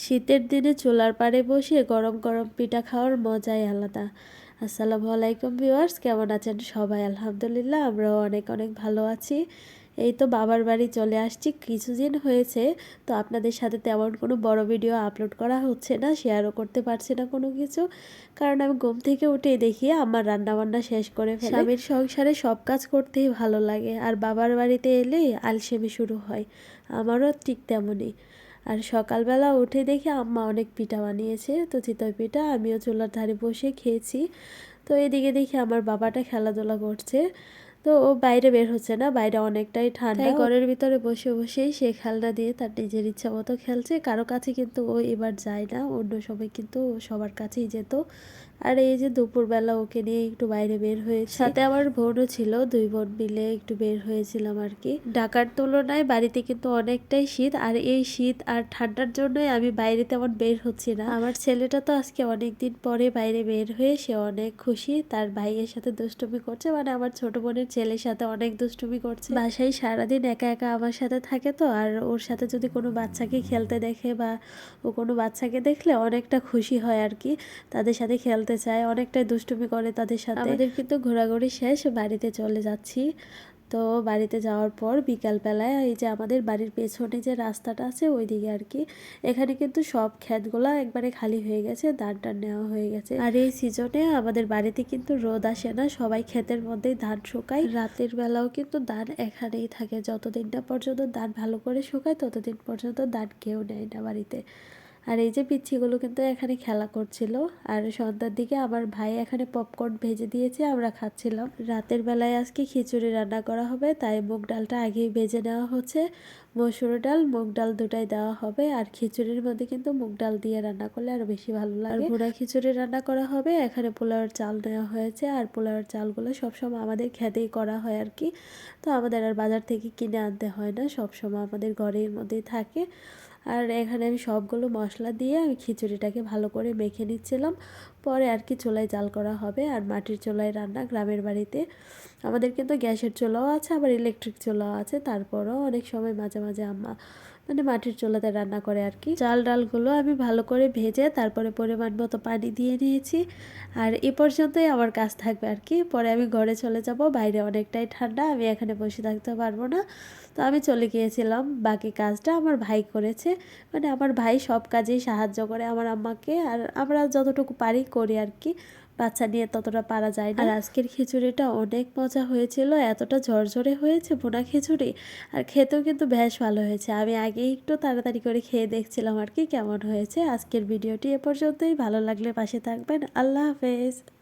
শীতের দিনে চুলার পাড়ে বসে গরম গরম পিঠা খাওয়ার মজাই আলাদা। আসসালামু আলাইকুম ভিউয়ার্স, কেমন আছেন সবাই? আলহামদুলিল্লাহ, আমরাও অনেক অনেক ভালো আছি। এই তো বাবার বাড়ি চলে আসছি, কিছুদিন হয়েছে। তো আপনাদের সাথে তেমন কোনো বড় ভিডিও আপলোড করা হচ্ছে না, শেয়ারও করতে পারছি না কোনো কিছু, কারণ আমি ঘুম থেকে উঠেই দেখি আমার রান্নাবান্না শেষ করে ফেলে। স্বামীর সংসারে সব কাজ করতেই ভালো লাগে, আর বাবার বাড়িতে এলেই আলসেমি শুরু হয়। আমারও ঠিক তেমনই। আর সকালবেলা উঠে দেখি আম্মা অনেক পিঠা বানিয়েছে, তো চিতই পিঠা আমিও চুলার ধারে বসে খেয়েছি। তো এদিকে দেখি আমার বাবাটা খেলাধুলা করছে। তো ও বাইরে বের হচ্ছে না, বাইরে অনেকটাই ঠান্ডা, ঘরের ভিতরে বসে বসেই সে খেলনা দিয়ে তার নিজের ইচ্ছা মতো খেলছে। কারো কাছে কিন্তু ও এবার যায় না, অন্য সময় কিন্তু ও সবার কাছেই যেত। আর এই যে দুপুরবেলা ওকে নিয়ে একটু বাইরে বের হয়েছে, সাথে আমার বোনও ছিল, দুই বোন মিলে একটু বের হয়েছিলাম আর কি। ঢাকার তুলনায় বাড়িতে কিন্তু অনেকটাই শীত, আর এই শীত আর ঠান্ডার জন্যই আমি বাইরে তেমন বের হচ্ছি না। আমার ছেলেটা তো আজকে অনেকদিন পরে বাইরে বের হয়ে সে অনেক খুশি, তার ভাইয়ের সাথে দুষ্টুমি করছে, মানে আমার ছোট বোনের ছেলের সাথে অনেক দুষ্টুমি করছে। বাসায় সারাদিন একা একা আমার সাথে থাকে তো, আর ওর সাথে যদি কোনো বাচ্চাকে খেলতে দেখে বা ও কোনো বাচ্চাকে দেখলে অনেকটা খুশি হয় আর কি, তাদের সাথে খেলতে চায়, অনেকটাই দুষ্টুমি করে তাদের সাথে। আমাদের কিন্তু ঘোরাঘুরি শেষ, বাড়িতে চলে যাচ্ছি। তো বাড়িতে যাওয়ার পর বিকালবেলায় এই যে আমাদের বাড়ির পেছনে যে রাস্তাটা আছে ওইদিকে আর কি, এখানে কিন্তু সব ক্ষেতগুলা একবারে খালি হয়ে গেছে, ধান টান নেওয়া হয়ে গেছে। আর এই সিজনে আমাদের বাড়িতে কিন্তু রোদ আসে না, সবাই ক্ষেতের মধ্যেই ধান শুকায়। রাতের বেলাও কিন্তু ধান এখানেই থাকে, যতদিন না পর্যন্ত ধান ভালো করে শুকায় ততদিন পর্যন্ত ধান কেউ নেয় না বাড়িতে। আর এই যে পিচ্ছিগুলো কিন্তু এখানে খেলা করছিল। আর সন্ধ্যার দিকে আমার ভাই এখানে পপকর্ন ভেজে দিয়েছে, আমরা খাচ্ছিলাম। রাতের বেলায় আজকে খিচুড়ি রান্না করা হবে, তাই মুগ ডালটা আগেই ভেজে নেওয়া হচ্ছে। মসুর ডাল মুগ ডাল দুটাই দেওয়া হবে, আর খিচুড়ির মধ্যে কিন্তু মুগ ডাল দিয়ে রান্না করলে আরো বেশি ভালো লাগে। আর ভুনা খিচুড়ি রান্না করা হবে। এখানে পোলাওয়ের চাল নেওয়া হয়েছে, আর পোলাওয়ের চালগুলো সবসময় আমাদের খেতেই করা হয় আর কি, তো আমাদের আর বাজার থেকে কিনে আনতে হয় না, সবসময় আমাদের ঘরের মধ্যেই থাকে। আর এখানে আমি সবগুলো মশলা দিয়ে আমি খিচুড়িটাকে ভালো করে মেখে নিচ্ছিলাম, পরে আর কি চুলায় জাল করা হবে। আর মাটির চুলায় রান্না, গ্রামের বাড়িতে আমাদের কিন্তু গ্যাসের চুলাও আছে, আবার ইলেকট্রিক চুলাও আছে, তারপরও অনেক সময় মাঝে মাঝে আম্মা মানে মাটির চুলাতে রান্না করে আর কি। চাল ডালগুলো আমি ভালো করে ভেজে তারপরে পরিমাণ মতো পানি দিয়ে নিয়েছি। আর এ পর্যন্তই আমার কাজ থাকবে আর কি, পরে আমি ঘরে চলে যাব, বাইরে অনেকটাই ঠান্ডা, আমি এখানে বসে থাকতে পারবো না। তো আমি চলে গিয়েছিলাম, বাকি কাজটা আমার ভাই করেছে, মানে আমার ভাই সব কাজেই সাহায্য করে আমার আম্মাকে, আর আমরা যতটুকু পারি করি আর কি, বাচ্চা নিয়ে ততটা পারা যায় না। আর আজকের খিচুড়িটা অনেক মজা হয়েছিল, এতটা ঝরঝরে হয়েছে ভুনা খিচুড়ি, আর খেতেও কিন্তু বেশ ভালো হয়েছে। আমি আগেই একটু তাড়াতাড়ি করে খেয়ে দেখছিলাম আর কি কেমন হয়েছে। আজকের ভিডিওটি এ পর্যন্তই, ভালো লাগলে পাশে থাকবেন। আল্লাহ হাফেজ।